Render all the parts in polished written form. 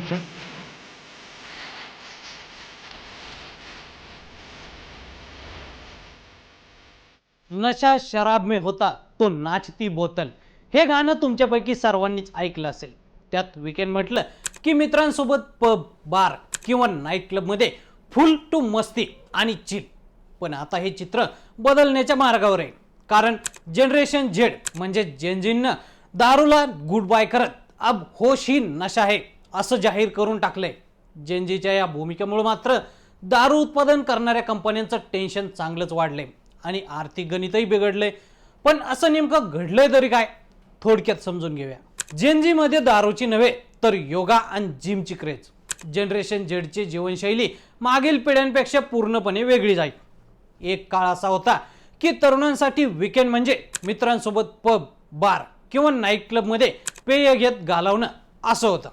Sir. नशा शराब में होता तो नाचती बोतल हे गाणं तुमच्यापैकी सर्वांनीच ऐकलं असेल। त्यात वीकेंड म्हटलं की मित्रांसोबत पब बार किंवा नाईट क्लबमध्ये फुल टू मस्ती आणि चिल। पण आता हे चित्र बदलण्याच्या मार्गावर आहे, कारण जनरेशन झेड म्हणजे जेनजीनं दारूला गुड बाय करत अब होश ही नशा है असं जाहीर करून टाकलंय। जेनजीच्या या भूमिकेमुळे मात्र दारू उत्पादन करणाऱ्या कंपन्यांचं टेन्शन चांगलंच वाढलंय आणि आर्थिक गणितही बिघडले। पण असं नेमकं घडलंय तरी काय, थोडक्यात समजून घेऊया। जेनजी मध्ये दारूची नव्हे तर योगा आणि जिमची क्रेज। जनरेशन झेडची जीवनशैली मागील पिढ्यांपेक्षा पूर्णपणे वेगळी जाईल। एक काळ असा होता की तरुणांसाठी वीकेंड म्हणजे मित्रांसोबत पब बार किंवा नाईट क्लब मध्ये पेय घेत घालवणं असं होतं।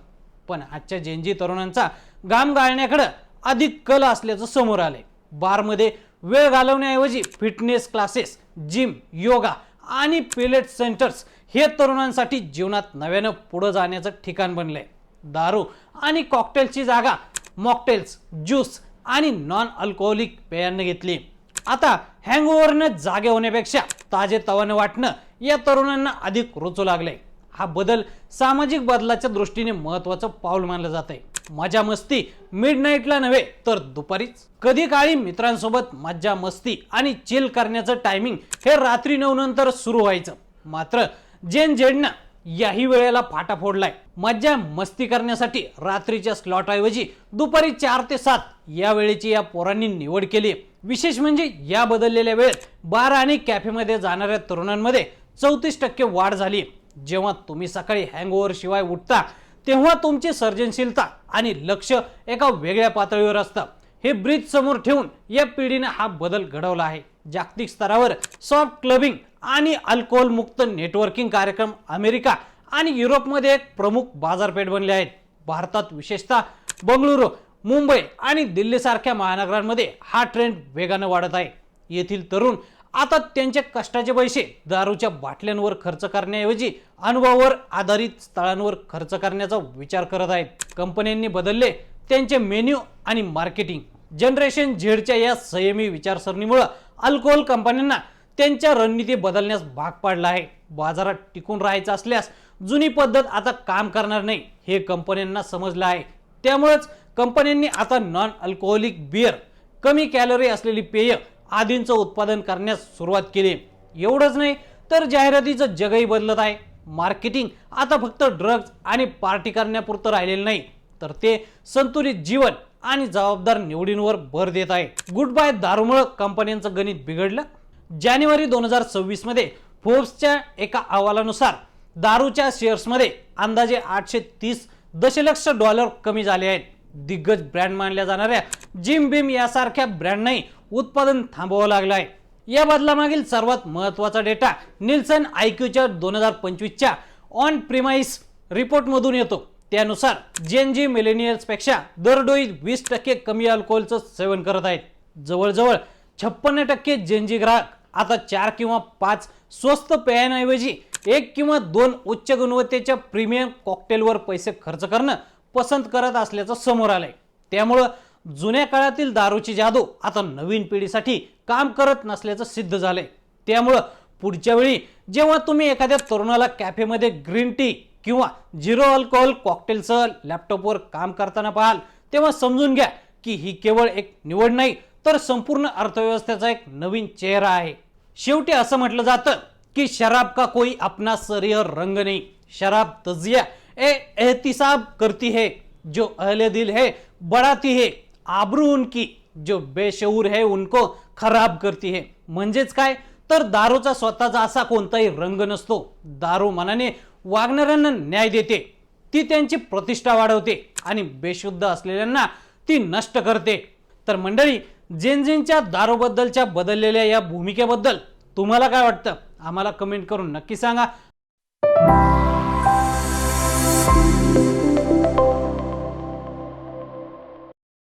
पण आजच्या जेनजी तरुणांचा घाम गाळण्याकडे अधिक कल असल्याचं समोर आलंय। बारमध्ये वेळ घालवण्याऐवजी फिटनेस क्लासेस, जिम, योगा आणि पिलेट सेंटर्स हे तरुणांसाठी जीवनात नव्यानं पुढे जाण्याचं ठिकाण बनलंय। दारू आणि कॉकटेलची जागा मॉकटेल्स, ज्यूस आणि नॉन अल्कोहोलिक पेयांना घेतली। आता हँगओव्हरनं जागे होण्यापेक्षा ताजे तवानं वाटणं या तरुणांना अधिक रुचू लागलंय। हा बदल सामाजिक बदलाच्या दृष्टीने महत्त्वाचं पाऊल मानलं जातंय। मजा मस्ती मिडनाईटला नव्हे तर दुपारीच। कधी काळी मित्रांसोबत मज्जा मस्ती आणि चिल करण्याचं टायमिंग हे रात्री 9 नंतर सुरू व्हायचं। मात्र जेन झेडनं याही वेळेला फाटा फोडलाय। मज्जा मस्ती करण्यासाठी रात्रीच्या स्लॉट ऐवजी दुपारी 4 ते 7 या वेळेची या पोरांनी निवड केली। विशेष म्हणजे या बदललेल्या वेळेत बार आणि कॅफेमध्ये जाणाऱ्या तरुणांमध्ये 34% वाढ झाली। जेव्हा तुम्ही सकाळी हँगओव्हर शिवाय उठता तेव्हा तुमची सर्जनशीलता आणि लक्ष एका वेगळ्या पातळीवर असतं। हे ब्रिज समोर ठेवून या पिढीने हा बदल घडवला आहे। जागतिक स्तरावर सॉफ्ट क्लबिंग आणि अल्कोहोल मुक्त नेटवर्किंग कार्यक्रम अमेरिका आणि युरोपमध्ये एक प्रमुख बाजारपेठ बनले आहेत। भारतात विशेषतः बंगळुरू, मुंबई आणि दिल्लीसारख्या महानगरांमध्ये हा ट्रेंड वेगाने वाढत आहे। येथील तरुण आता त्यांच्या कष्टाचे पैसे दारूच्या बाटल्यांवर खर्च करण्याऐवजी अनुभवावर आधारित स्थळांवर खर्च करण्याचा विचार करत आहेत। कंपन्यांनी बदलले त्यांचे मेन्यू आणि मार्केटिंग। जनरेशन झेडच्या या संयमी विचारसरणीमुळे अल्कोहोल कंपन्यांना त्यांच्या रणनीती बदलण्यास भाग पाडला आहे। बाजारात टिकून राहायचं असल्यास जुनी पद्धत आता काम करणार नाही हे कंपन्यांना समजलं आहे। त्यामुळेच कंपन्यांनी आता नॉन अल्कोहोलिक बियर, कमी कॅलरी असलेली पेय आदींचं उत्पादन करण्यास सुरुवात केली। एवढंच नाही तर जाहिरातीचं जगही बदलत आहे। मार्केटिंग आता फक्त ड्रग्ज आणि पार्टी करण्यापुरतं राहिलेलं नाही, तर ते संतुलित जीवन आणि जबाबदार निवडींवर भर देत आहे। गुड बाय दारूमुळे कंपन्यांचं गणित बिघडलं। जानेवारी 2026 मध्ये फोर्ब्सच्या एका अहवालानुसार दारूच्या शेअर्समध्ये अंदाजे $830 कमी झाले आहेत। दिग्गज ब्रँड मानल्या जाणाऱ्या जिम बीम यासारख्या ब्रँडनाही उत्पादन थांबवावं लागलं आहे। या बदलामागील सर्वात महत्त्वाचा डेटा निल्सन आयक्यूच्या 2025च्या ऑन प्रिमाइस रिपोर्टमधून येतो। त्यानुसार जेनजी मिलेनियल्स पेक्षा दरडोई 20% कमी अल्कोहोलचं सेवन करत आहेत। जवळजवळ 56% जेनजी ग्राहक आता 4 किंवा 5 स्वस्त पेयांऐवजी 1 किंवा 2 उच्च गुणवत्तेच्या प्रीमियम कॉकटेलवर पैसे खर्च करणं पसंत करत असल्याचं समोर आलंय। त्यामुळे जुन्या काळातील दारूची जादू आता नवीन पिढीसाठी काम करत नसल्याचं सिद्ध झालंय। त्यामुळे पुढच्या वेळी जेव्हा तुम्ही एखाद्या तरुणाला कॅफेमध्ये ग्रीन टी किंवा झिरो अल्कोहोल कॉकटेलसह लॅपटॉपवर काम करताना पाहाल तेव्हा समजून घ्या की ही केवळ एक निवड नाही तर संपूर्ण अर्थव्यवस्थेचा एक नवीन चेहरा आहे। शेवटी असं म्हटलं जातं की शराब का कोई अपना शरीर रंग नहीं, शराब तजिया एहतिसाब करती है, जो अहले दिल है बढ़ाती है, आबरू उनकी जो बेशऊर है उनको खराब करती है। म्हणजेच काय तर दारूचा स्वतःचा असा कोणताही रंग नसतो। दारू मनाने वागणाऱ्यांना न्याय देते, ती त्यांची प्रतिष्ठा वाढवते आणि बेशुद्ध असलेल्यांना ती नष्ट करते। तर मंडळी, जेनजींच्या दारूबद्दलच्या बदललेल्या या भूमिकेबद्दल तुम्हाला काय वाटतं आम्हाला कमेंट करून नक्की सांगा।